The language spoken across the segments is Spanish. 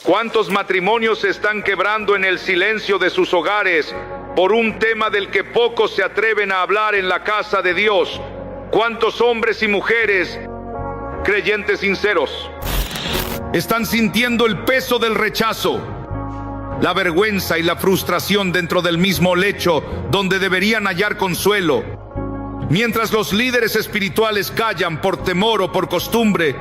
¿Cuántos matrimonios se están quebrando en el silencio de sus hogares por un tema del que pocos se atreven a hablar en la casa de Dios? ¿Cuántos hombres y mujeres, creyentes sinceros, están sintiendo el peso del rechazo, la vergüenza y la frustración dentro del mismo lecho donde deberían hallar consuelo? Mientras los líderes espirituales callan por temor o por costumbre,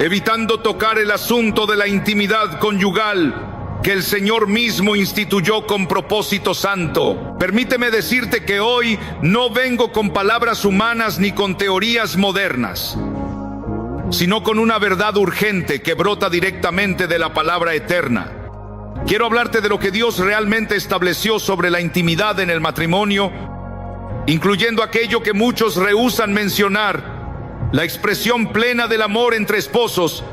evitando tocar el asunto de la intimidad conyugal que el Señor mismo instituyó con propósito santo. Permíteme decirte que hoy no vengo con palabras humanas ni con teorías modernas, sino con una verdad urgente que brota directamente de la palabra eterna. Quiero hablarte de lo que Dios realmente estableció sobre la intimidad en el matrimonio, incluyendo aquello que muchos rehúsan mencionar: la expresión plena del amor entre esposos.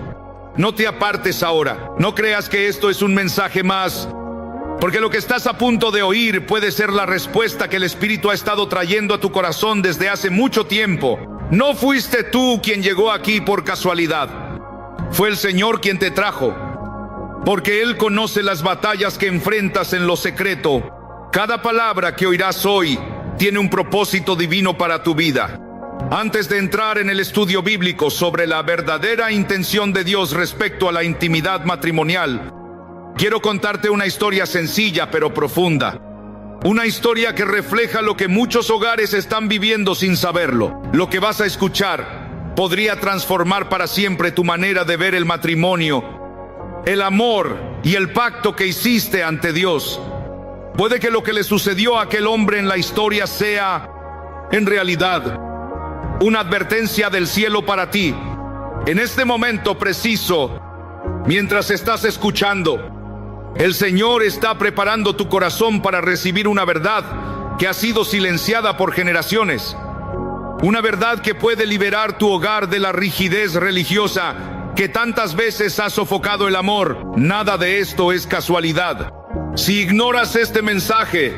No te apartes ahora. No creas que esto es un mensaje más, porque lo que estás a punto de oír puede ser la respuesta que el Espíritu ha estado trayendo a tu corazón desde hace mucho tiempo. No fuiste tú quien llegó aquí por casualidad. Fue el Señor quien te trajo, porque Él conoce las batallas que enfrentas en lo secreto. Cada palabra que oirás hoy tiene un propósito divino para tu vida. Antes de entrar en el estudio bíblico sobre la verdadera intención de Dios respecto a la intimidad matrimonial, quiero contarte una historia sencilla pero profunda. Una historia que refleja lo que muchos hogares están viviendo sin saberlo. Lo que vas a escuchar podría transformar para siempre tu manera de ver el matrimonio, el amor y el pacto que hiciste ante Dios. Puede que lo que le sucedió a aquel hombre en la historia sea, en realidad, una advertencia del cielo para ti. En este momento preciso, mientras estás escuchando, el Señor está preparando tu corazón para recibir una verdad que ha sido silenciada por generaciones. Una verdad que puede liberar tu hogar de la rigidez religiosa que tantas veces ha sofocado el amor. Nada de esto es casualidad. Si ignoras este mensaje,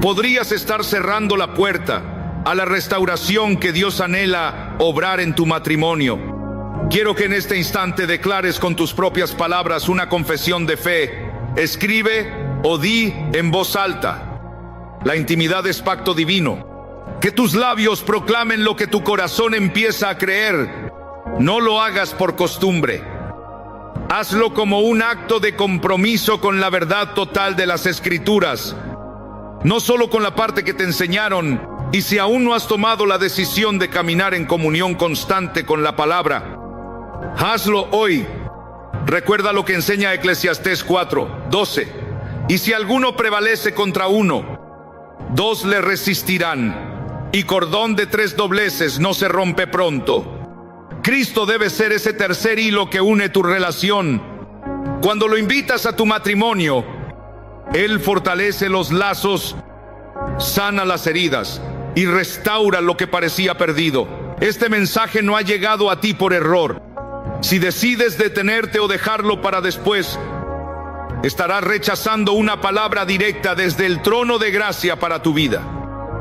podrías estar cerrando la puerta a la restauración que Dios anhela obrar en tu matrimonio. Quiero que en este instante declares con tus propias palabras una confesión de fe. Escribe o di en voz alta: la intimidad es pacto divino. Que tus labios proclamen lo que tu corazón empieza a creer. No lo hagas por costumbre. Hazlo como un acto de compromiso con la verdad total de las Escrituras, no solo con la parte que te enseñaron. Y si aún no has tomado la decisión de caminar en comunión constante con la palabra, hazlo hoy. Recuerda lo que enseña Eclesiastés 4:12. Y si alguno prevalece contra uno, dos le resistirán, y cordón de 3 dobleces no se rompe pronto. Cristo debe ser ese tercer hilo que une tu relación. Cuando lo invitas a tu matrimonio, Él fortalece los lazos, sana las heridas y restaura lo que parecía perdido. Este mensaje no ha llegado a ti por error. Si decides detenerte o dejarlo para después, estarás rechazando una palabra directa desde el trono de gracia para tu vida.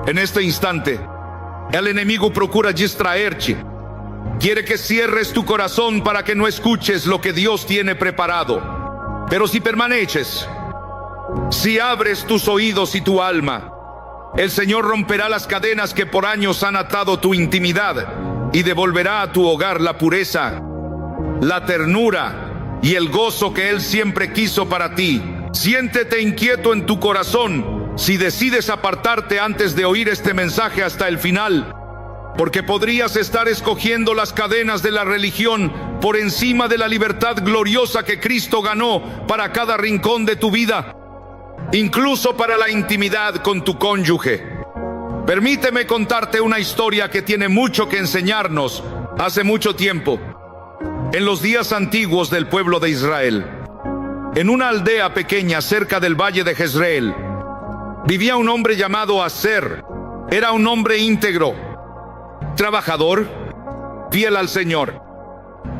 En este instante, el enemigo procura distraerte. Quiere que cierres tu corazón para que no escuches lo que Dios tiene preparado. Pero si permaneces, si abres tus oídos y tu alma, el Señor romperá las cadenas que por años han atado tu intimidad y devolverá a tu hogar la pureza, la ternura y el gozo que Él siempre quiso para ti. Siéntete inquieto en tu corazón si decides apartarte antes de oír este mensaje hasta el final, porque podrías estar escogiendo las cadenas de la religión por encima de la libertad gloriosa que Cristo ganó para cada rincón de tu vida, incluso para la intimidad con tu cónyuge. Permíteme contarte una historia que tiene mucho que enseñarnos. Hace mucho tiempo, en los días antiguos del pueblo de Israel, en una aldea pequeña cerca del valle de Jezreel, vivía un hombre llamado Aser. Era un hombre íntegro, trabajador, fiel al Señor,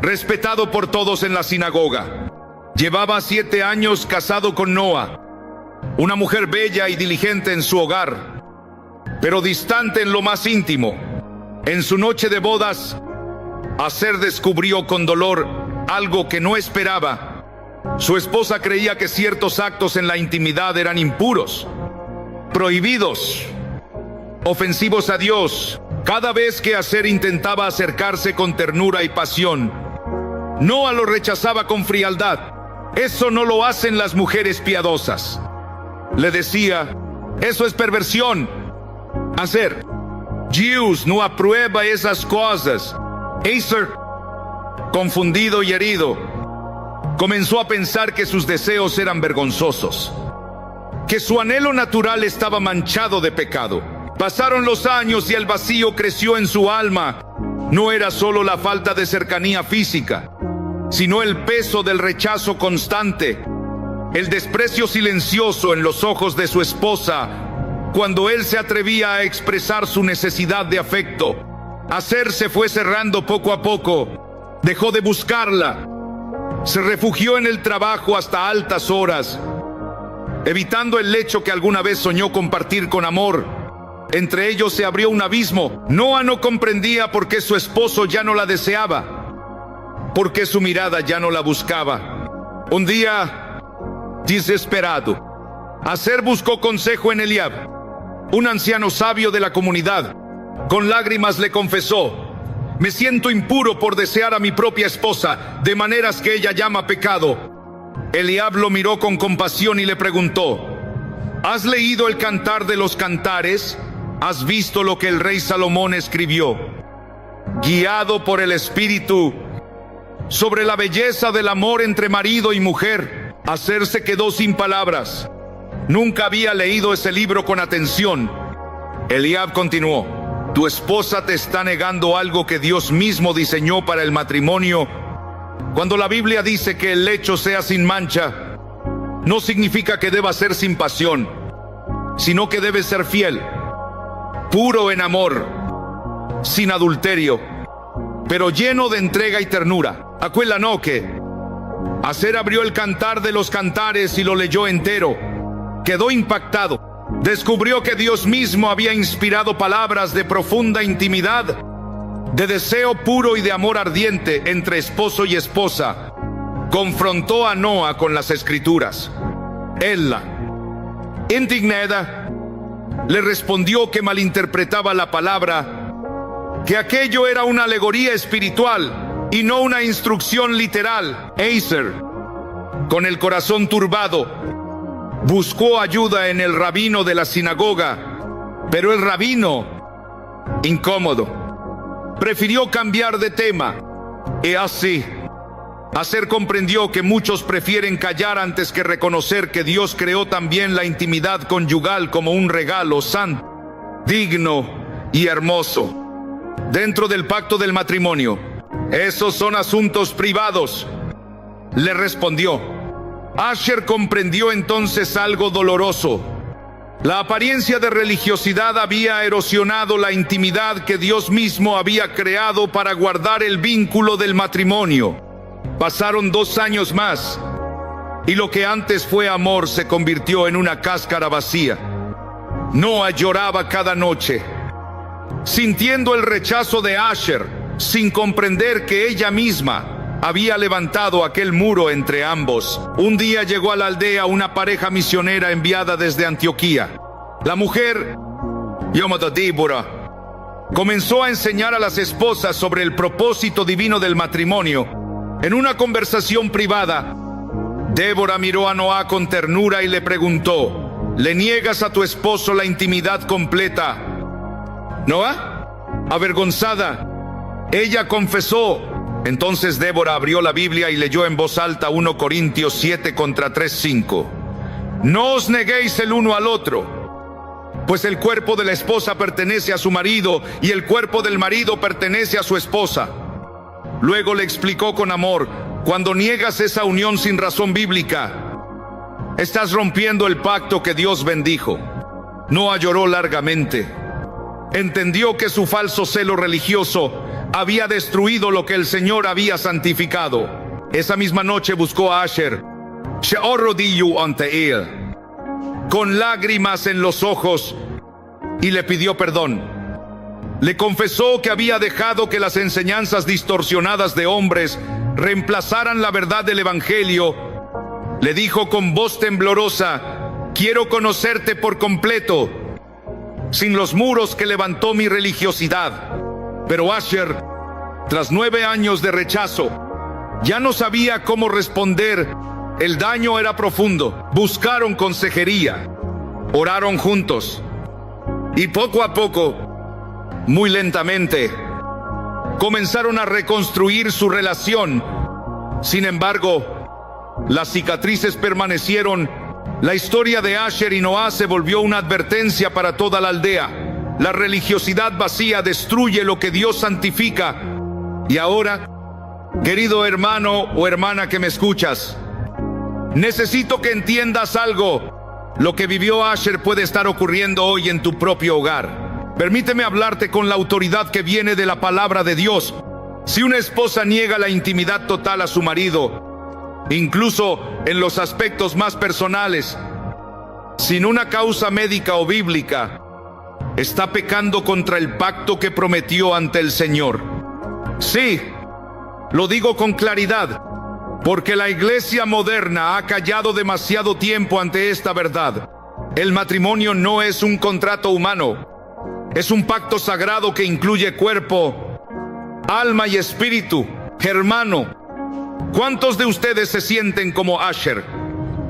respetado por todos en la sinagoga. Llevaba 7 años casado con Noa, una mujer bella y diligente en su hogar, pero distante en lo más íntimo. En su noche de bodas, Aser descubrió con dolor algo que no esperaba Su esposa creía que ciertos actos en la intimidad eran impuros, prohibidos, ofensivos a Dios. Cada vez que Asher intentaba acercarse con ternura y pasión, Noa lo rechazaba con frialdad. Eso no lo hacen las mujeres piadosas. Le decía, eso es perversión. Asher, Dios no aprueba esas cosas. Asher, confundido y herido, comenzó a pensar que sus deseos eran vergonzosos, que su anhelo natural estaba manchado de pecado. Pasaron los años y el vacío creció en su alma. No era solo la falta de cercanía física, sino el peso del rechazo constante, el desprecio silencioso en los ojos de su esposa cuando él se atrevía a expresar su necesidad de afecto. Asher se fue cerrando poco a poco, dejó de buscarla, se refugió en el trabajo hasta altas horas, evitando el lecho que alguna vez soñó compartir con amor. Entre ellos se abrió un abismo. Noa no comprendía por qué su esposo ya no la deseaba, por qué su mirada ya no la buscaba. Un día, desesperado, Asher buscó consejo en Eliab, un anciano sabio de la comunidad. Con lágrimas le confesó: me siento impuro por desear a mi propia esposa, de maneras que ella llama pecado. Eliab lo miró con compasión y le preguntó: ¿has leído el Cantar de los Cantares? ¿Has visto lo que el rey Salomón escribió, guiado por el Espíritu, sobre la belleza del amor entre marido y mujer? Asher se quedó sin palabras. Nunca había leído ese libro con atención. Eliab continuó: tu esposa te está negando algo que Dios mismo diseñó para el matrimonio. Cuando la Biblia dice que el lecho sea sin mancha, no significa que deba ser sin pasión, sino que debe ser fiel, puro en amor, sin adulterio, pero lleno de entrega y ternura. Aquella noche, Asher abrió el Cantar de los Cantares y lo leyó entero. Quedó impactado. Descubrió que Dios mismo había inspirado palabras de profunda intimidad, de deseo puro y de amor ardiente entre esposo y esposa. Confrontó a Noa con las Escrituras. Ella, indignada, le respondió que malinterpretaba la palabra, que aquello era una alegoría espiritual y no una instrucción literal. Asher, con el corazón turbado, buscó ayuda en el rabino de la sinagoga, pero el rabino, incómodo, prefirió cambiar de tema. Y así, Asher comprendió que muchos prefieren callar antes que reconocer que Dios creó también la intimidad conyugal como un regalo santo, digno y hermoso. Dentro del pacto del matrimonio, esos son asuntos privados, le respondió. Asher comprendió entonces algo doloroso. La apariencia de religiosidad había erosionado la intimidad que Dios mismo había creado para guardar el vínculo del matrimonio. Pasaron 2 años más, y lo que antes fue amor se convirtió en una cáscara vacía. Noa lloraba cada noche, sintiendo el rechazo de Asher, sin comprender que ella misma había levantado aquel muro entre ambos. Un día llegó a la aldea una pareja misionera enviada desde Antioquía. La mujer, llamada Débora, comenzó a enseñar a las esposas sobre el propósito divino del matrimonio. En una conversación privada, Débora miró a Noa con ternura y le preguntó: ¿le niegas a tu esposo la intimidad completa? Noa, avergonzada, ella confesó. Entonces Débora abrió la Biblia y leyó en voz alta 1 Corintios 7 contra 3:5. No os neguéis el uno al otro, pues el cuerpo de la esposa pertenece a su marido y el cuerpo del marido pertenece a su esposa. Luego le explicó con amor: cuando niegas esa unión sin razón bíblica, estás rompiendo el pacto que Dios bendijo. Noa lloró largamente. Entendió que su falso celo religioso había destruido lo que el Señor había santificado. Esa misma noche buscó a Asher. Se arrodilló ante él, con lágrimas en los ojos, y le pidió perdón. Le confesó que había dejado que las enseñanzas distorsionadas de hombres reemplazaran la verdad del Evangelio Le dijo con voz temblorosa: quiero conocerte por completo, sin los muros que levantó mi religiosidad. Pero Asher, tras 9 años de rechazo, ya no sabía cómo responder. El daño era profundo. Buscaron consejería, oraron juntos, y poco a poco, muy lentamente, comenzaron a reconstruir su relación. Sin embargo, las cicatrices permanecieron. La historia de Asher y Noah se volvió una advertencia para toda la aldea. La religiosidad vacía destruye lo que Dios santifica. Y ahora, querido hermano o hermana que me escuchas, necesito que entiendas algo. Lo que vivió Asher puede estar ocurriendo hoy en tu propio hogar. Permíteme hablarte con la autoridad que viene de la palabra de Dios. Si una esposa niega la intimidad total a su marido, incluso en los aspectos más personales, sin una causa médica o bíblica, está pecando contra el pacto que prometió ante el Señor. Sí, lo digo con claridad, porque la iglesia moderna ha callado demasiado tiempo ante esta verdad. El matrimonio no es un contrato humano, es un pacto sagrado que incluye cuerpo, alma y espíritu. Hermano, ¿cuántos de ustedes se sienten como Asher?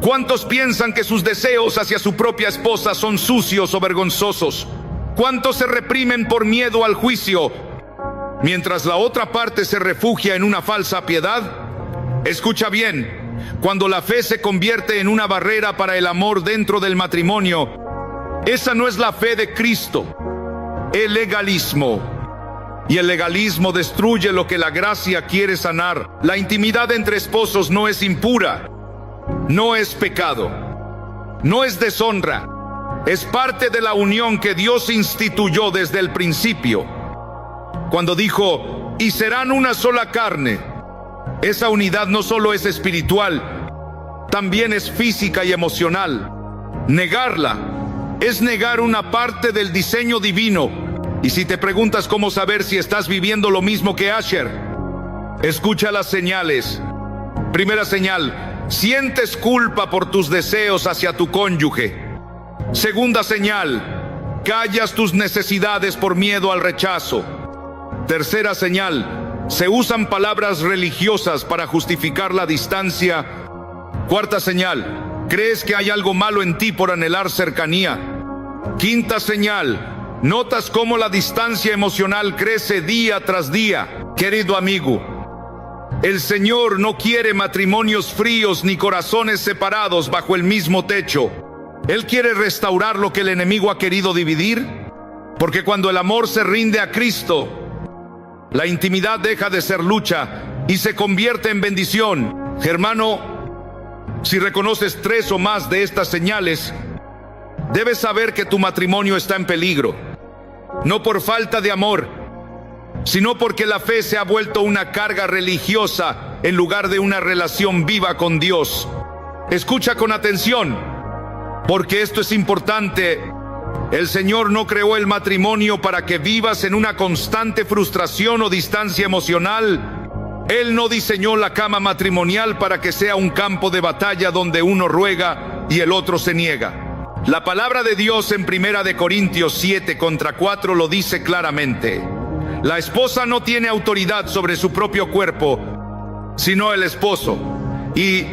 ¿Cuántos piensan que sus deseos hacia su propia esposa son sucios o vergonzosos? ¿Cuántos se reprimen por miedo al juicio, mientras la otra parte se refugia en una falsa piedad? Escucha bien, cuando la fe se convierte en una barrera para el amor dentro del matrimonio, esa no es la fe de Cristo. El legalismo. Y el legalismo destruye lo que la gracia quiere sanar. La intimidad entre esposos no es impura, no es pecado, no es deshonra. Es parte de la unión que Dios instituyó desde el principio. Cuando dijo: y serán una sola carne, esa unidad no solo es espiritual, también es física y emocional. Negarla es negar una parte del diseño divino. Y si te preguntas cómo saber si estás viviendo lo mismo que Asher, escucha las señales. Primera señal: sientes culpa por tus deseos hacia tu cónyuge. Segunda señal: callas tus necesidades por miedo al rechazo. Tercera señal: se usan palabras religiosas para justificar la distancia. Cuarta señal: crees que hay algo malo en ti por anhelar cercanía. Quinta señal: notas cómo la distancia emocional crece día tras día. Querido amigo, el Señor no quiere matrimonios fríos ni corazones separados bajo el mismo techo. Él quiere restaurar lo que el enemigo ha querido dividir, porque cuando el amor se rinde a Cristo, la intimidad deja de ser lucha y se convierte en bendición. Hermano, si reconoces 3 o más de estas señales, debes saber que tu matrimonio está en peligro. No por falta de amor, sino porque la fe se ha vuelto una carga religiosa en lugar de una relación viva con Dios. Escucha con atención, porque esto es importante. El Señor no creó el matrimonio para que vivas en una constante frustración o distancia emocional. Él no diseñó la cama matrimonial para que sea un campo de batalla donde uno ruega y el otro se niega. La palabra de Dios en 1 Corintios 7:4 lo dice claramente. La esposa no tiene autoridad sobre su propio cuerpo, sino el esposo. Y,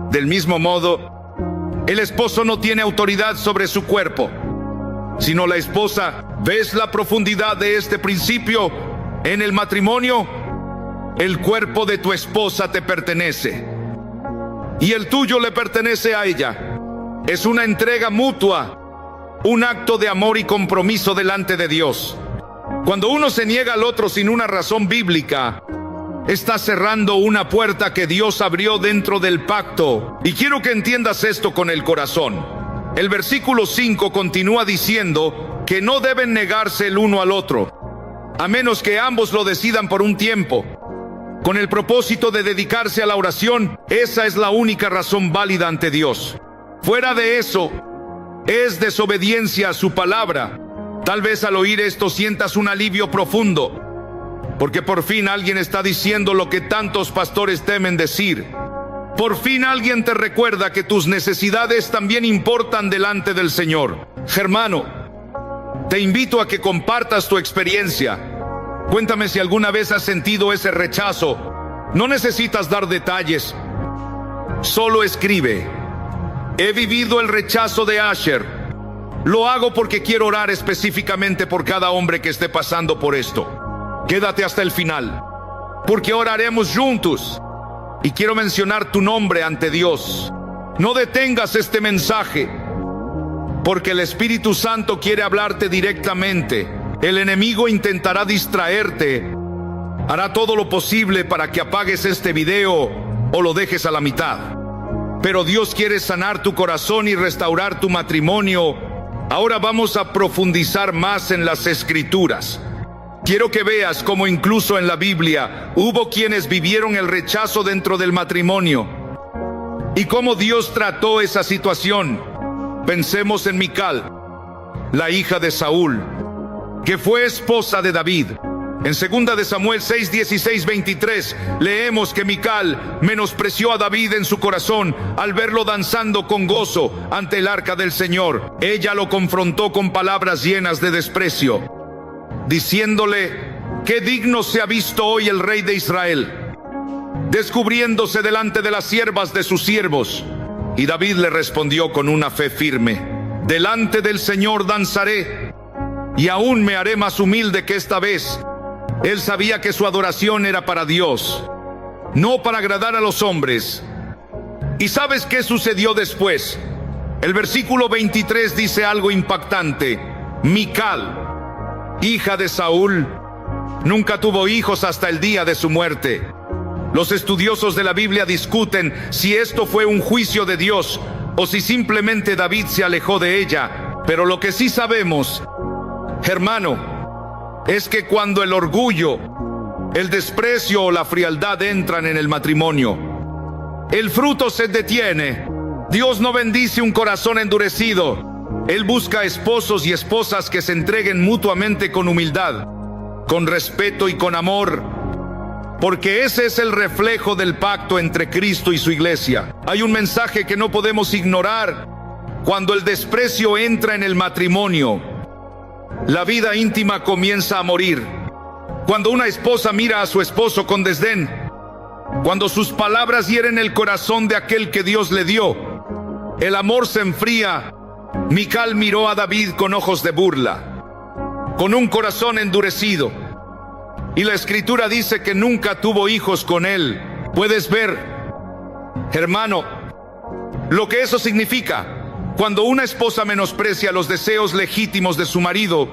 del mismo modo, el esposo no tiene autoridad sobre su cuerpo, sino la esposa. ¿Ves la profundidad de este principio en el matrimonio? El cuerpo de tu esposa te pertenece, y el tuyo le pertenece a ella. Es una entrega mutua, un acto de amor y compromiso delante de Dios. Cuando uno se niega al otro sin una razón bíblica, está cerrando una puerta que Dios abrió dentro del pacto. Y quiero que entiendas esto con el corazón. El versículo 5 continúa diciendo que no deben negarse el uno al otro, a menos que ambos lo decidan por un tiempo, con el propósito de dedicarse a la oración. Esa es la única razón válida ante Dios. Fuera de eso, es desobediencia a su palabra. Tal vez al oír esto sientas un alivio profundo, porque por fin alguien está diciendo lo que tantos pastores temen decir. Por fin alguien te recuerda que tus necesidades también importan delante del Señor. Hermano, te invito a que compartas tu experiencia. Cuéntame si alguna vez has sentido ese rechazo. No necesitas dar detalles. Solo escribe: he vivido el rechazo de Asher. Lo hago porque quiero orar específicamente por cada hombre que esté pasando por esto. Quédate hasta el final, porque oraremos juntos. Y quiero mencionar tu nombre ante Dios. No detengas este mensaje, porque el Espíritu Santo quiere hablarte directamente. El enemigo intentará distraerte. Hará todo lo posible para que apagues este video o lo dejes a la mitad. Pero Dios quiere sanar tu corazón y restaurar tu matrimonio. Ahora vamos a profundizar más en las Escrituras. Quiero que veas cómo incluso en la Biblia hubo quienes vivieron el rechazo dentro del matrimonio y cómo Dios trató esa situación. Pensemos en Mical, la hija de Saúl, que fue esposa de David. En 2 de Samuel 6, 16, 23 leemos que Mical menospreció a David en su corazón al verlo danzando con gozo ante el arca del Señor. Ella lo confrontó con palabras llenas de desprecio, diciéndole: qué digno se ha visto hoy el rey de Israel, descubriéndose delante de las siervas de sus siervos. Y David le respondió con una fe firme: delante del Señor danzaré, y aún me haré más humilde que esta vez. Él sabía que su adoración era para Dios, no para agradar a los hombres. ¿Y sabes qué sucedió después? El versículo 23 dice algo impactante. Mical, hija de Saúl, nunca tuvo hijos hasta el día de su muerte. Los estudiosos de la Biblia discuten si esto fue un juicio de Dios o si simplemente David se alejó de ella. Pero lo que sí sabemos, hermano, es que cuando el orgullo, el desprecio o la frialdad entran en el matrimonio, el fruto se detiene. Dios no bendice un corazón endurecido. Él busca esposos y esposas que se entreguen mutuamente con humildad, con respeto y con amor, porque ese es el reflejo del pacto entre Cristo y su iglesia. Hay un mensaje que no podemos ignorar. Cuando el desprecio entra en el matrimonio, la vida íntima comienza a morir. Cuando una esposa mira a su esposo con desdén, cuando sus palabras hieren el corazón de aquel que Dios le dio, el amor se enfría. Mical miró a David con ojos de burla, con un corazón endurecido, y la Escritura dice que nunca tuvo hijos con él. Puedes ver, hermano, lo que eso significa. Cuando una esposa menosprecia los deseos legítimos de su marido,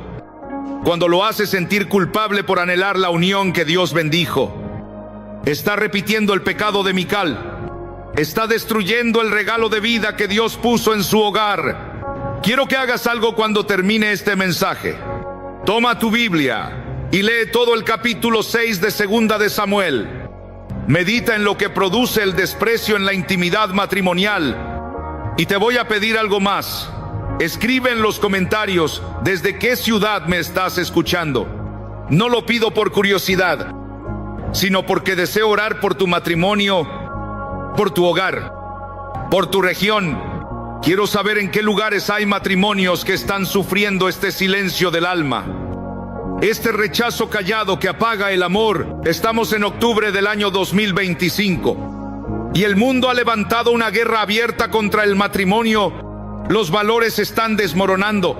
cuando lo hace sentir culpable por anhelar la unión que Dios bendijo, está repitiendo el pecado de Mical. Está destruyendo el regalo de vida que Dios puso en su hogar. Quiero que hagas algo cuando termine este mensaje. Toma tu Biblia y lee todo el capítulo 6 de 2 de Samuel. Medita en lo que produce el desprecio en la intimidad matrimonial. Y te voy a pedir algo más. Escribe en los comentarios desde qué ciudad me estás escuchando. No lo pido por curiosidad, sino porque deseo orar por tu matrimonio, por tu hogar, por tu región. Quiero saber en qué lugares hay matrimonios que están sufriendo este silencio del alma, este rechazo callado que apaga el amor. Estamos en octubre del año 2025. Y el mundo ha levantado una guerra abierta contra el matrimonio. Los valores se están desmoronando.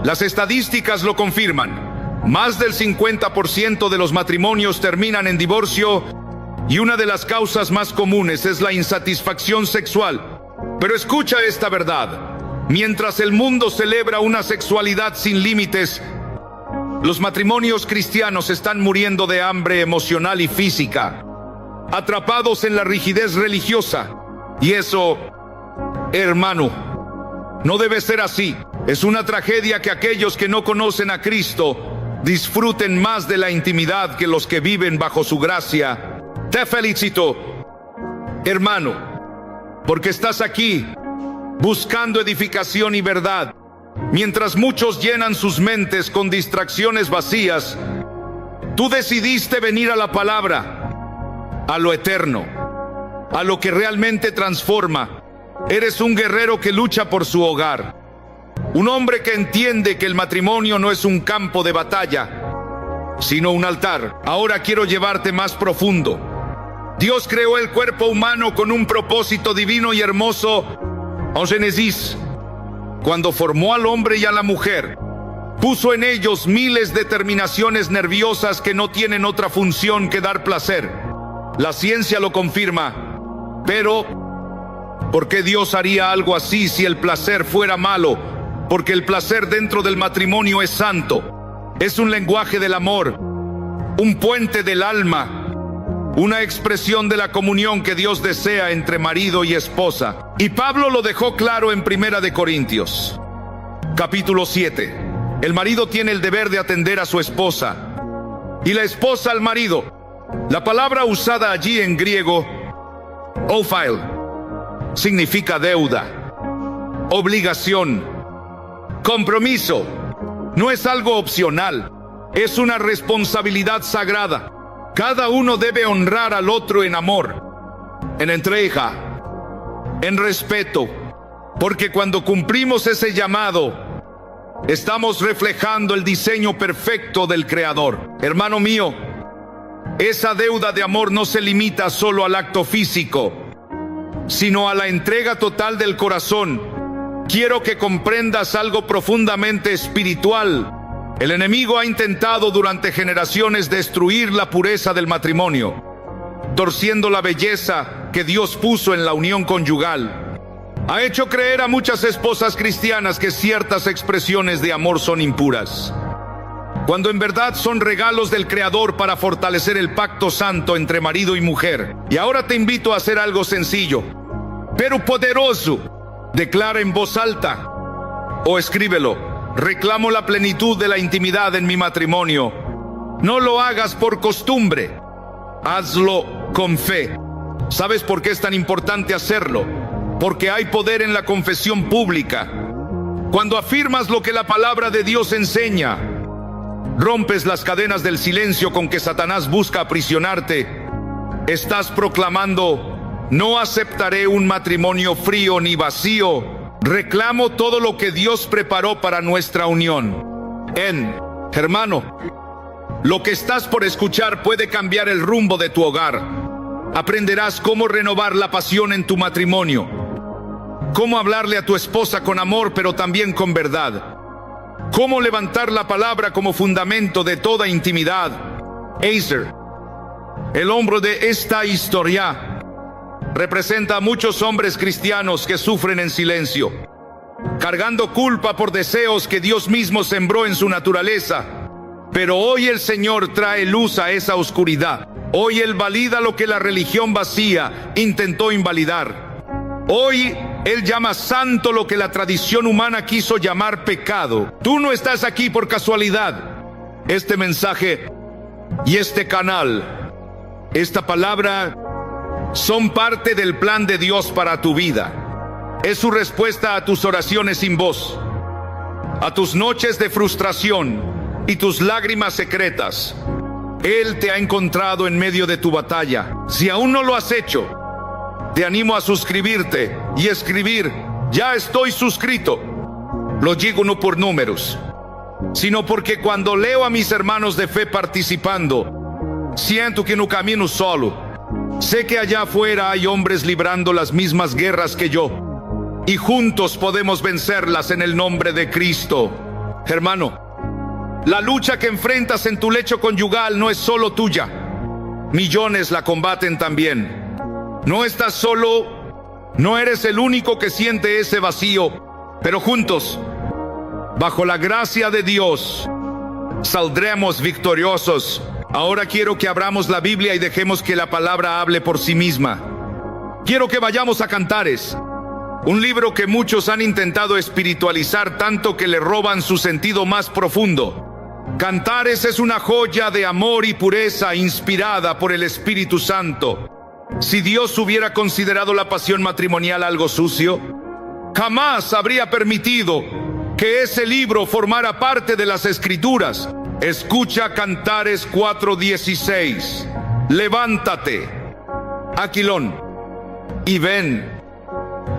Las estadísticas lo confirman. Más del 50% de los matrimonios terminan en divorcio, y una de las causas más comunes es la insatisfacción sexual. Pero escucha esta verdad. Mientras el mundo celebra una sexualidad sin límites, los matrimonios cristianos están muriendo de hambre emocional y física, atrapados en la rigidez religiosa. Y eso, hermano, no debe ser así. Es una tragedia que aquellos que no conocen a Cristo disfruten más de la intimidad que los que viven bajo su gracia. Te felicito, hermano, porque estás aquí buscando edificación y verdad. Mientras muchos llenan sus mentes con distracciones vacías, tú decidiste venir a la palabra, a lo eterno. a lo que realmente transforma. Eres un guerrero que lucha por su hogar. Un hombre que entiende que el matrimonio no es un campo de batalla, sino un altar. Ahora quiero llevarte más profundo. Dios creó el cuerpo humano con un propósito divino y hermoso. En Génesis, cuando formó al hombre y a la mujer, puso en ellos miles de terminaciones nerviosas que no tienen otra función que dar placer. La ciencia lo confirma. Pero, ¿por qué Dios haría algo así si el placer fuera malo? Porque el placer dentro del matrimonio es santo. Es un lenguaje del amor, un puente del alma, una expresión de la comunión que Dios desea entre marido y esposa. Y Pablo lo dejó claro en 1 de Corintios, capítulo 7. El marido tiene el deber de atender a su esposa y la esposa al marido. La palabra usada allí en griego, ophile, significa deuda, obligación, compromiso. No es algo opcional, es una responsabilidad sagrada. Cada uno debe honrar al otro en amor, en entrega, en respeto, porque cuando cumplimos ese llamado, estamos reflejando el diseño perfecto del Creador. Hermano mío, esa deuda de amor no se limita solo al acto físico, sino a la entrega total del corazón. Quiero que comprendas algo profundamente espiritual. El enemigo ha intentado durante generaciones destruir la pureza del matrimonio, torciendo la belleza que Dios puso en la unión conyugal. Ha hecho creer a muchas esposas cristianas que ciertas expresiones de amor son impuras, cuando en verdad son regalos del Creador para fortalecer el pacto santo entre marido y mujer. Y ahora te invito a hacer algo sencillo, pero poderoso. Declara en voz alta o escríbelo: reclamo la plenitud de la intimidad en mi matrimonio. No lo hagas por costumbre, hazlo con fe. ¿Sabes por qué es tan importante hacerlo? Porque hay poder en la confesión pública. Cuando afirmas lo que la palabra de Dios enseña, rompes las cadenas del silencio con que Satanás busca aprisionarte. Estás proclamando: no aceptaré un matrimonio frío ni vacío. Reclamo todo lo que Dios preparó para nuestra unión. Hermano, lo que estás por escuchar puede cambiar el rumbo de tu hogar. Aprenderás cómo renovar la pasión en tu matrimonio, cómo hablarle a tu esposa con amor pero también con verdad, cómo levantar la palabra como fundamento de toda intimidad. Acer, el hombre de esta historia, representa a muchos hombres cristianos que sufren en silencio, cargando culpa por deseos que Dios mismo sembró en su naturaleza. Pero hoy el Señor trae luz a esa oscuridad. Hoy Él valida lo que la religión vacía intentó invalidar. Hoy Él llama santo lo que la tradición humana quiso llamar pecado. Tú no estás aquí por casualidad. Este mensaje y este canal, esta palabra, son parte del plan de Dios para tu vida. Es su respuesta a tus oraciones sin voz, a tus noches de frustración y tus lágrimas secretas. Él te ha encontrado en medio de tu batalla. Si aún no lo has hecho, te animo a suscribirte y escribir: ya estoy suscrito. Lo digo no por números, sino porque cuando leo a mis hermanos de fe participando, siento que no camino solo. Sé que allá afuera hay hombres librando las mismas guerras que yo, y juntos podemos vencerlas en el nombre de Cristo. Hermano, la lucha que enfrentas en tu lecho conyugal no es solo tuya. Millones la combaten también. No estás solo, no eres el único que siente ese vacío, pero juntos, bajo la gracia de Dios, saldremos victoriosos. Ahora quiero que abramos la Biblia y dejemos que la palabra hable por sí misma. Quiero que vayamos a Cantares, un libro que muchos han intentado espiritualizar tanto que le roban su sentido más profundo. Cantares es una joya de amor y pureza inspirada por el Espíritu Santo. Si Dios hubiera considerado la pasión matrimonial algo sucio, jamás habría permitido que ese libro formara parte de las Escrituras. Escucha Cantares 4:16. Levántate, Aquilón, y ven.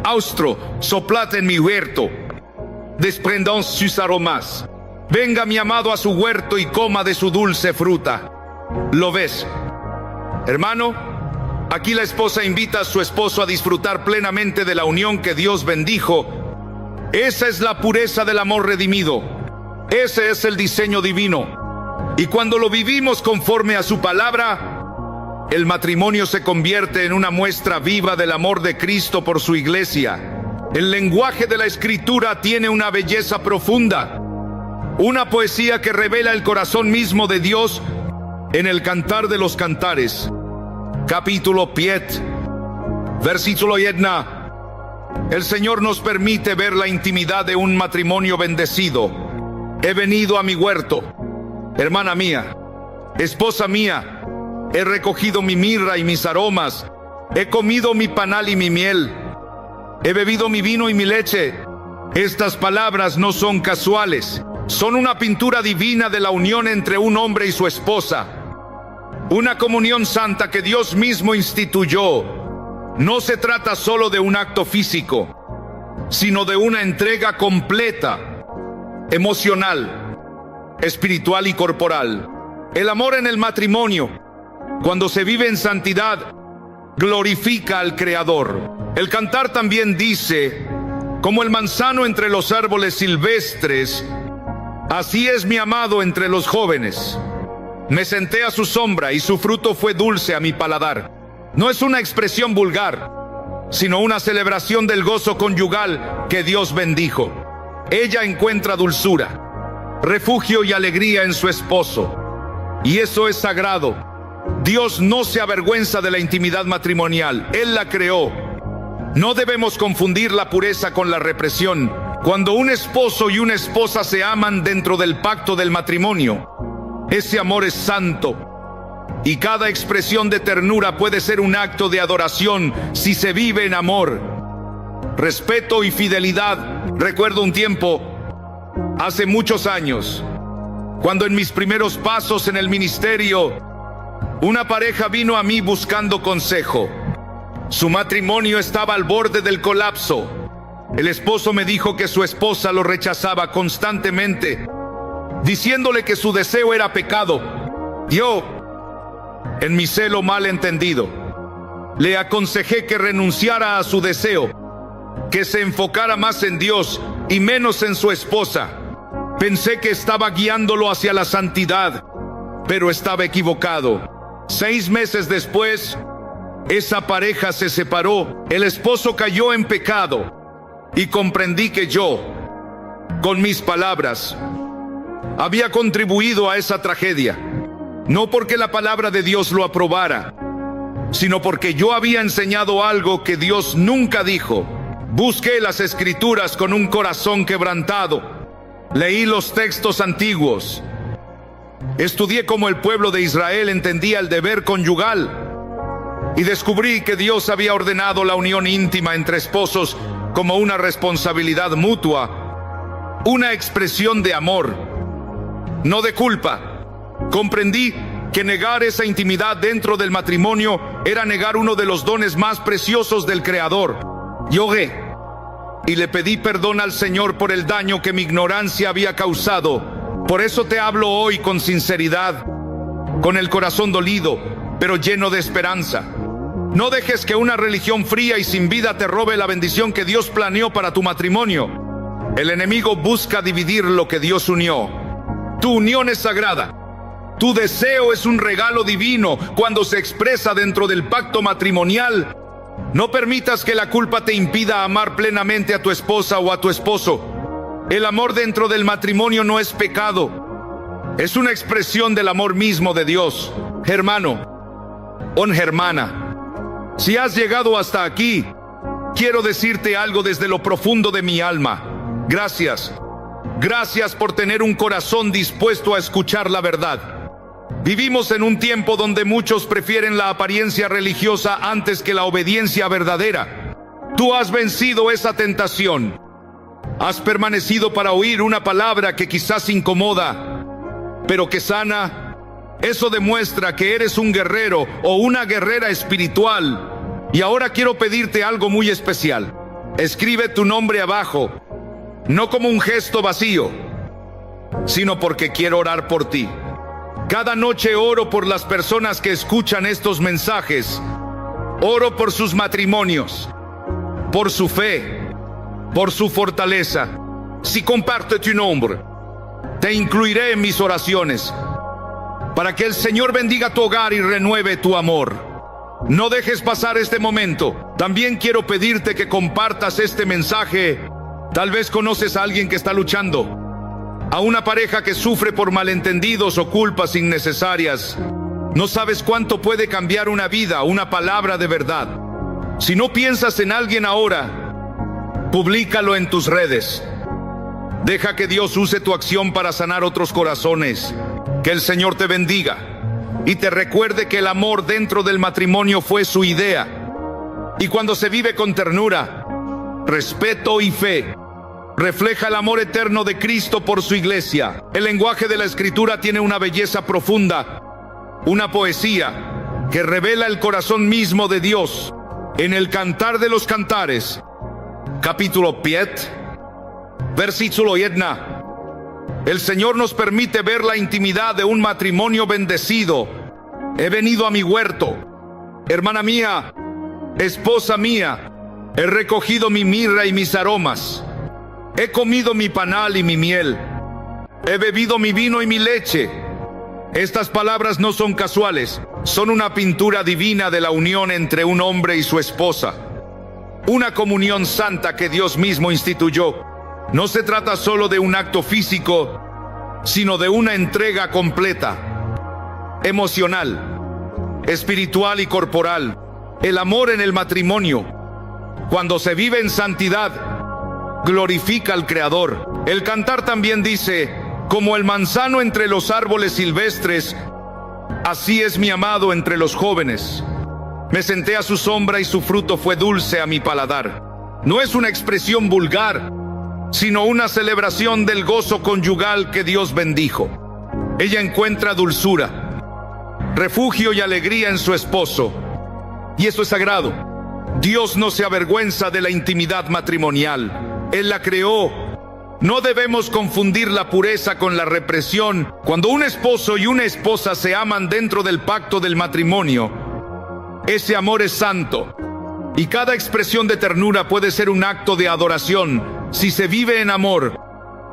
Austro, soplad en mi huerto, desprendamos sus aromas. Venga mi amado a su huerto y coma de su dulce fruta. ¿Lo ves? Hermano, aquí la esposa invita a su esposo a disfrutar plenamente de la unión que Dios bendijo. Esa es la pureza del amor redimido. Ese es el diseño divino. Y cuando lo vivimos conforme a su palabra, el matrimonio se convierte en una muestra viva del amor de Cristo por su iglesia. El lenguaje de la Escritura tiene una belleza profunda, una poesía que revela el corazón mismo de Dios en el Cantar de los Cantares. Capítulo 5, versículo 1. El Señor nos permite ver la intimidad de un matrimonio bendecido. He venido a mi huerto, hermana mía, esposa mía, he recogido mi mirra y mis aromas, he comido mi panal y mi miel, he bebido mi vino y mi leche. Estas palabras no son casuales, son una pintura divina de la unión entre un hombre y su esposa. Una comunión santa que Dios mismo instituyó. No se trata solo de un acto físico, sino de una entrega completa, emocional, espiritual y corporal. El amor en el matrimonio, cuando se vive en santidad, glorifica al Creador. El Cantar también dice: como el manzano entre los árboles silvestres, así es mi amado entre los jóvenes. Me senté a su sombra y su fruto fue dulce a mi paladar. No es una expresión vulgar, sino una celebración del gozo conyugal que Dios bendijo. Ella encuentra dulzura, refugio y alegría en su esposo, y eso es sagrado. Dios no se avergüenza de la intimidad matrimonial, Él la creó. No debemos confundir la pureza con la represión. Cuando un esposo y una esposa se aman dentro del pacto del matrimonio, ese amor es santo, y cada expresión de ternura puede ser un acto de adoración si se vive en amor, respeto y fidelidad. Recuerdo un tiempo, hace muchos años, cuando en mis primeros pasos en el ministerio, una pareja vino a mí buscando consejo. Su matrimonio estaba al borde del colapso. El esposo me dijo que su esposa lo rechazaba constantemente, diciéndole que su deseo era pecado. Yo, en mi celo mal entendido, le aconsejé que renunciara a su deseo, que se enfocara más en Dios y menos en su esposa. Pensé que estaba guiándolo hacia la santidad, pero estaba equivocado. 6 meses después, esa pareja se separó. El esposo cayó en pecado y comprendí que yo, con mis palabras, había contribuido a esa tragedia. No porque la palabra de Dios lo aprobara, sino porque yo había enseñado algo que Dios nunca dijo. Busqué las Escrituras con un corazón quebrantado. Leí los textos antiguos. Estudié cómo el pueblo de Israel entendía el deber conyugal. Y descubrí que Dios había ordenado la unión íntima entre esposos como una responsabilidad mutua, una expresión de amor, no de culpa. Comprendí que negar esa intimidad dentro del matrimonio era negar uno de los dones más preciosos del Creador. Lloré y le pedí perdón al Señor por el daño que mi ignorancia había causado. Por eso te hablo hoy con sinceridad, con el corazón dolido, pero lleno de esperanza. No dejes que una religión fría y sin vida te robe la bendición que Dios planeó para tu matrimonio. El enemigo busca dividir lo que Dios unió. Tu unión es sagrada. Tu deseo es un regalo divino cuando se expresa dentro del pacto matrimonial. No permitas que la culpa te impida amar plenamente a tu esposa o a tu esposo. El amor dentro del matrimonio no es pecado. Es una expresión del amor mismo de Dios. Hermano o hermana, si has llegado hasta aquí, quiero decirte algo desde lo profundo de mi alma. Gracias. Gracias por tener un corazón dispuesto a escuchar la verdad. Vivimos en un tiempo donde muchos prefieren la apariencia religiosa antes que la obediencia verdadera. Tú has vencido esa tentación. Has permanecido para oír una palabra que quizás incomoda, pero que sana. Eso demuestra que eres un guerrero o una guerrera espiritual. Y ahora quiero pedirte algo muy especial. Escribe tu nombre abajo, no como un gesto vacío, sino porque quiero orar por ti. Cada noche oro por las personas que escuchan estos mensajes. Oro por sus matrimonios, por su fe, por su fortaleza. Si comparte tu nombre, te incluiré en mis oraciones, para que el Señor bendiga tu hogar y renueve tu amor. No dejes pasar este momento. También quiero pedirte que compartas este mensaje. Tal vez conoces a alguien que está luchando, a una pareja que sufre por malentendidos o culpas innecesarias. No sabes cuánto puede cambiar una vida, una palabra de verdad. Si no piensas en alguien ahora, públicalo en tus redes. Deja que Dios use tu acción para sanar otros corazones. Que el Señor te bendiga y te recuerde que el amor dentro del matrimonio fue su idea. Y cuando se vive con ternura, respeto y fe, refleja el amor eterno de Cristo por su iglesia. El lenguaje de la Escritura tiene una belleza profunda, una poesía que revela el corazón mismo de Dios. En el Cantar de los Cantares, capítulo 7, versículo 1, el Señor nos permite ver la intimidad de un matrimonio bendecido. He venido a mi huerto, hermana mía, esposa mía, he recogido mi mirra y mis aromas, he comido mi panal y mi miel, he bebido mi vino y mi leche. Estas palabras no son casuales, son una pintura divina de la unión entre un hombre y su esposa. Una comunión santa que Dios mismo instituyó. No se trata solo de un acto físico, sino de una entrega completa, emocional, espiritual y corporal. El amor en el matrimonio, cuando se vive en santidad, glorifica al Creador. El Cantar también dice: como el manzano entre los árboles silvestres, así es mi amado entre los jóvenes. Me senté a su sombra y su fruto fue dulce a mi paladar. No es una expresión vulgar, sino una celebración del gozo conyugal que Dios bendijo. Ella encuentra dulzura, refugio y alegría en su esposo, y eso es sagrado. Dios no se avergüenza de la intimidad matrimonial. Él la creó. No debemos confundir la pureza con la represión. Cuando un esposo y una esposa se aman dentro del pacto del matrimonio, ese amor es santo, y cada expresión de ternura puede ser un acto de adoración si se vive en amor,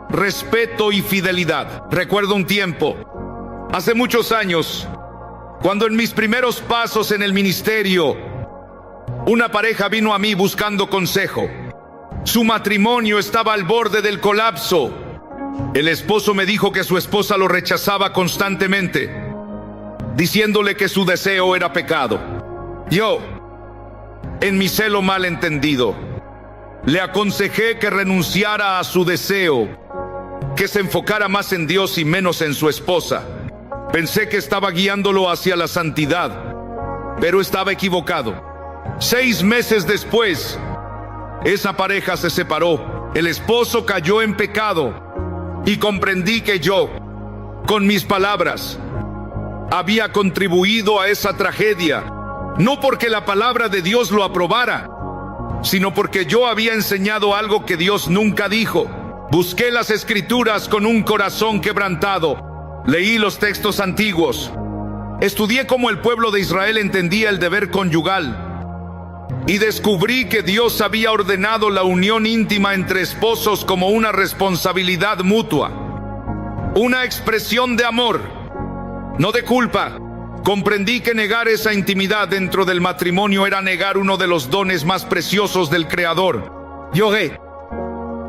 respeto y fidelidad. Recuerdo un tiempo, hace muchos años, cuando en mis primeros pasos en el ministerio, una pareja vino a mí buscando consejo. Su matrimonio estaba al borde del colapso. El esposo me dijo que su esposa lo rechazaba constantemente, diciéndole que su deseo era pecado. Yo, en mi celo malentendido, le aconsejé que renunciara a su deseo, que se enfocara más en Dios y menos en su esposa. Pensé que estaba guiándolo hacia la santidad, pero estaba equivocado. 6 meses después, esa pareja se separó. El esposo cayó en pecado y comprendí que yo, con mis palabras, había contribuido a esa tragedia, no porque la palabra de Dios lo aprobara, sino porque yo había enseñado algo que Dios nunca dijo. Busqué las Escrituras con un corazón quebrantado. Leí los textos antiguos. Estudié cómo el pueblo de Israel entendía el deber conyugal. Y descubrí que Dios había ordenado la unión íntima entre esposos como una responsabilidad mutua. Una expresión de amor, no de culpa. Comprendí que negar esa intimidad dentro del matrimonio era negar uno de los dones más preciosos del Creador. Lloré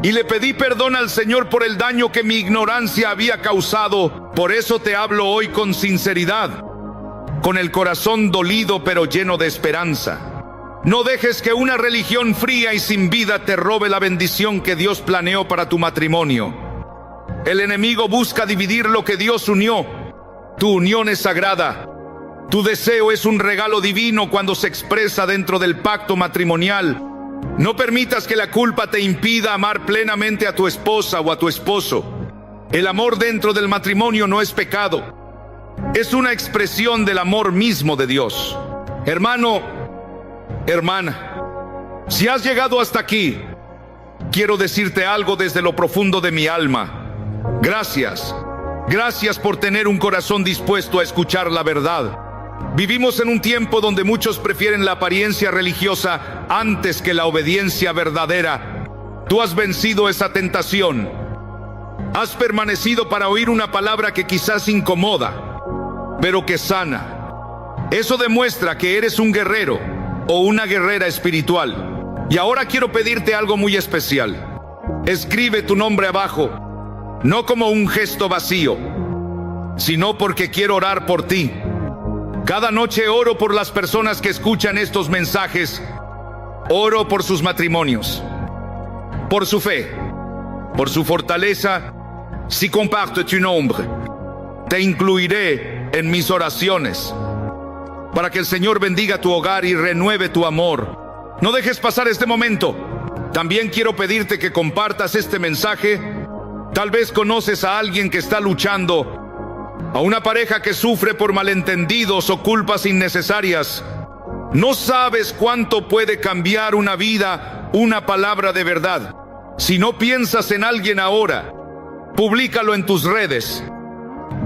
y le pedí perdón al Señor por el daño que mi ignorancia había causado. Por eso te hablo hoy con sinceridad, con el corazón dolido pero lleno de esperanza. No dejes que una religión fría y sin vida te robe la bendición que Dios planeó para tu matrimonio. El enemigo busca dividir lo que Dios unió. Tu unión es sagrada. Tu deseo es un regalo divino cuando se expresa dentro del pacto matrimonial. No permitas que la culpa te impida amar plenamente a tu esposa o a tu esposo. El amor dentro del matrimonio no es pecado. Es una expresión del amor mismo de Dios. Hermano, Hermana, si has llegado hasta aquí, quiero decirte algo desde lo profundo de mi alma. Gracias. Gracias por tener un corazón dispuesto a escuchar la verdad. Vivimos en un tiempo donde muchos prefieren la apariencia religiosa antes que la obediencia verdadera. Tú has vencido esa tentación. Has permanecido para oír una palabra que quizás incomoda, pero que sana. Eso demuestra que eres un guerrero o una guerrera espiritual. Y ahora quiero pedirte algo muy especial. Escribe tu nombre abajo, no como un gesto vacío, sino porque quiero orar por ti. Cada noche oro por las personas que escuchan estos mensajes. Oro por sus matrimonios, por su fe, por su fortaleza. Si compartes tu nombre, te incluiré en mis oraciones para que el Señor bendiga tu hogar y renueve tu amor. No dejes pasar este momento. También quiero pedirte que compartas este mensaje. Tal vez conoces a alguien que está luchando, a una pareja que sufre por malentendidos o culpas innecesarias. No sabes cuánto puede cambiar una vida, una palabra de verdad. Si no piensas en alguien ahora, públicalo en tus redes.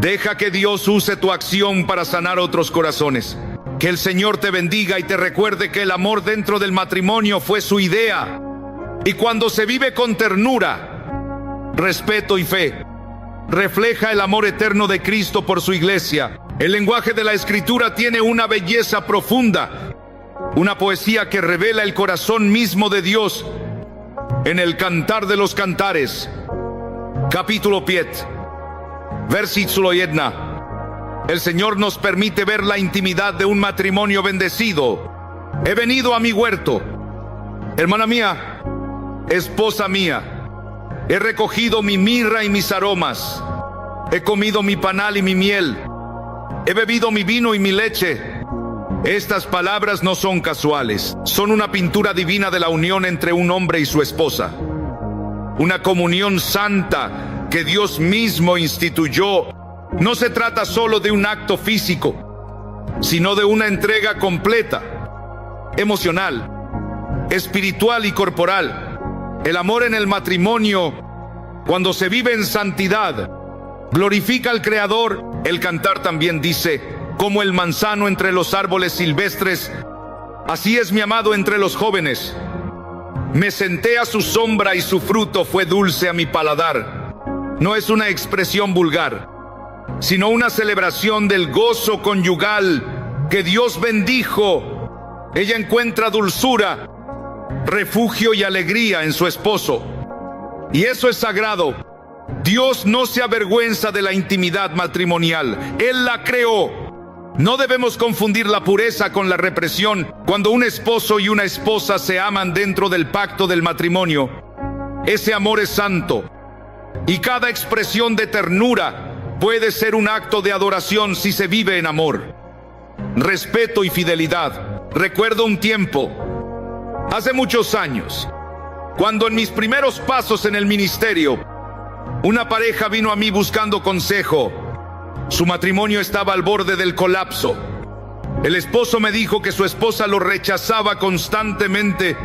Deja que Dios use tu acción para sanar otros corazones. Que el Señor te bendiga y te recuerde que el amor dentro del matrimonio fue su idea. Y cuando se vive con ternura, respeto y fe, refleja el amor eterno de Cristo por su iglesia. El lenguaje de la Escritura tiene una belleza profunda, una poesía que revela el corazón mismo de Dios. En el Cantar de los Cantares, capítulo 7, versículo 1, el Señor nos permite ver la intimidad de un matrimonio bendecido. He venido a mi huerto, hermana mía, esposa mía. He recogido mi mirra y mis aromas. He comido mi panal y mi miel. He bebido mi vino y mi leche. Estas palabras no son casuales. Son una pintura divina de la unión entre un hombre y su esposa. Una comunión santa que Dios mismo instituyó. No se trata solo de un acto físico, sino de una entrega completa, emocional, espiritual y corporal. El amor en el matrimonio, cuando se vive en santidad, glorifica al Creador. El Cantar también dice: como el manzano entre los árboles silvestres, así es mi amado entre los jóvenes. Me senté a su sombra y su fruto fue dulce a mi paladar. No es una expresión vulgar, sino una celebración del gozo conyugal que Dios bendijo. Ella encuentra dulzura, refugio y alegría en su esposo. Y eso es sagrado. Dios no se avergüenza de la intimidad matrimonial. Él la creó. No debemos confundir la pureza con la represión. Cuando un esposo y una esposa se aman dentro del pacto del matrimonio, ese amor es santo. Y cada expresión de ternura puede ser un acto de adoración si se vive en amor, respeto y fidelidad. Recuerdo un tiempo, hace muchos años, cuando en mis primeros pasos en el ministerio, una pareja vino a mí buscando consejo. Su matrimonio estaba al borde del colapso. El esposo me dijo que su esposa lo rechazaba constantemente,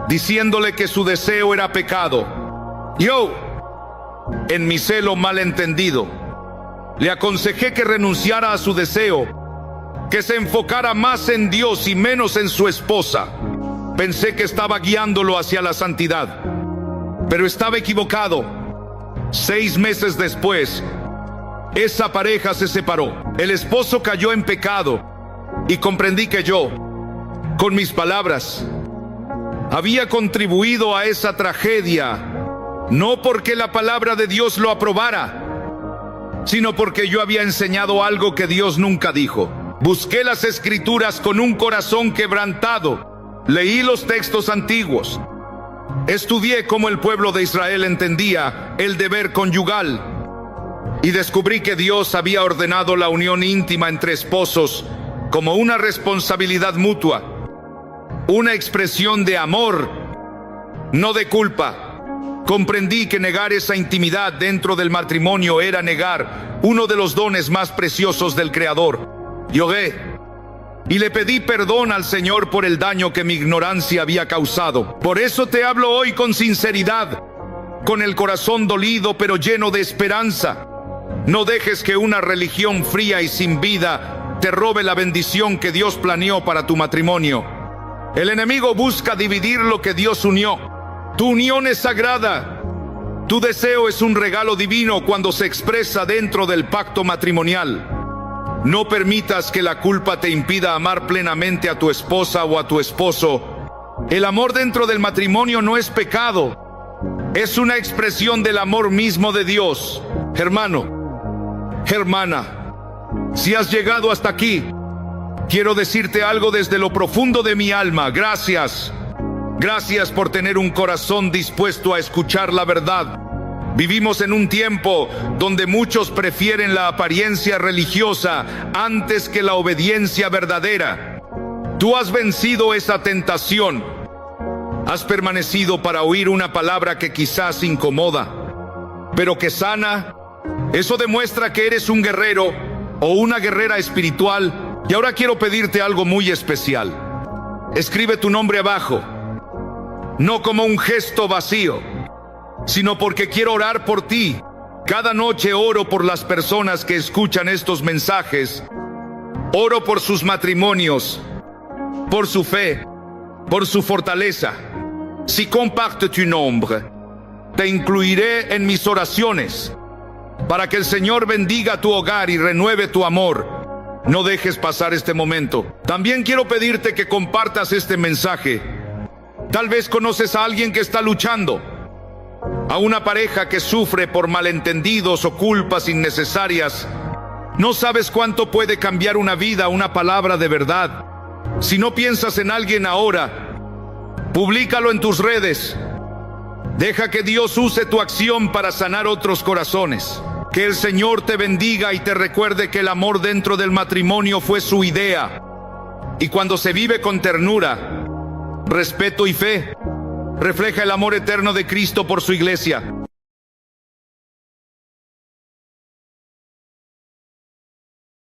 diciéndole que su deseo era pecado. Yo, en mi celo malentendido, le aconsejé que renunciara a su deseo, que se enfocara más en Dios y menos en su esposa. Pensé que estaba guiándolo hacia la santidad, pero estaba equivocado. 6 meses después, esa pareja se separó. El esposo cayó en pecado y comprendí que yo, con mis palabras, había contribuido a esa tragedia, no porque la palabra de Dios lo aprobara, sino porque yo había enseñado algo que Dios nunca dijo. Busqué las Escrituras con un corazón quebrantado. Leí los textos antiguos. Estudié cómo el pueblo de Israel entendía el deber conyugal. Y descubrí que Dios había ordenado la unión íntima entre esposos como una responsabilidad mutua, una expresión de amor, no de culpa. Comprendí que negar esa intimidad dentro del matrimonio era negar uno de los dones más preciosos del Creador. Lloré, y le pedí perdón al Señor por el daño que mi ignorancia había causado. Por eso te hablo hoy con sinceridad, con el corazón dolido pero lleno de esperanza. No dejes que una religión fría y sin vida te robe la bendición que Dios planeó para tu matrimonio. El enemigo busca dividir lo que Dios unió. Tu unión es sagrada. Tu deseo es un regalo divino cuando se expresa dentro del pacto matrimonial. No permitas que la culpa te impida amar plenamente a tu esposa o a tu esposo. El amor dentro del matrimonio no es pecado. Es una expresión del amor mismo de Dios. Hermano, hermana, si has llegado hasta aquí, quiero decirte algo desde lo profundo de mi alma. Gracias. Gracias por tener un corazón dispuesto a escuchar la verdad. Vivimos en un tiempo donde muchos prefieren la apariencia religiosa antes que la obediencia verdadera. Tú has vencido esa tentación. Has permanecido para oír una palabra que quizás incomoda, pero que sana. Eso demuestra que eres un guerrero o una guerrera espiritual. Y ahora quiero pedirte algo muy especial. Escribe tu nombre abajo, no como un gesto vacío, sino porque quiero orar por ti. Cada noche oro por las personas que escuchan estos mensajes. Oro por sus matrimonios, por su fe, por su fortaleza. Si compartes tu nombre, te incluiré en mis oraciones para que el Señor bendiga tu hogar y renueve tu amor. No dejes pasar este momento. También quiero pedirte que compartas este mensaje. Tal vez conoces a alguien que está luchando, a una pareja que sufre por malentendidos o culpas innecesarias. No sabes cuánto puede cambiar una vida una palabra de verdad. Si no piensas en alguien ahora, públicalo en tus redes. Deja que Dios use tu acción para sanar otros corazones. Que el Señor te bendiga y te recuerde que el amor dentro del matrimonio fue su idea. Y cuando se vive con ternura, respeto y fe, refleja el amor eterno de Cristo por su iglesia.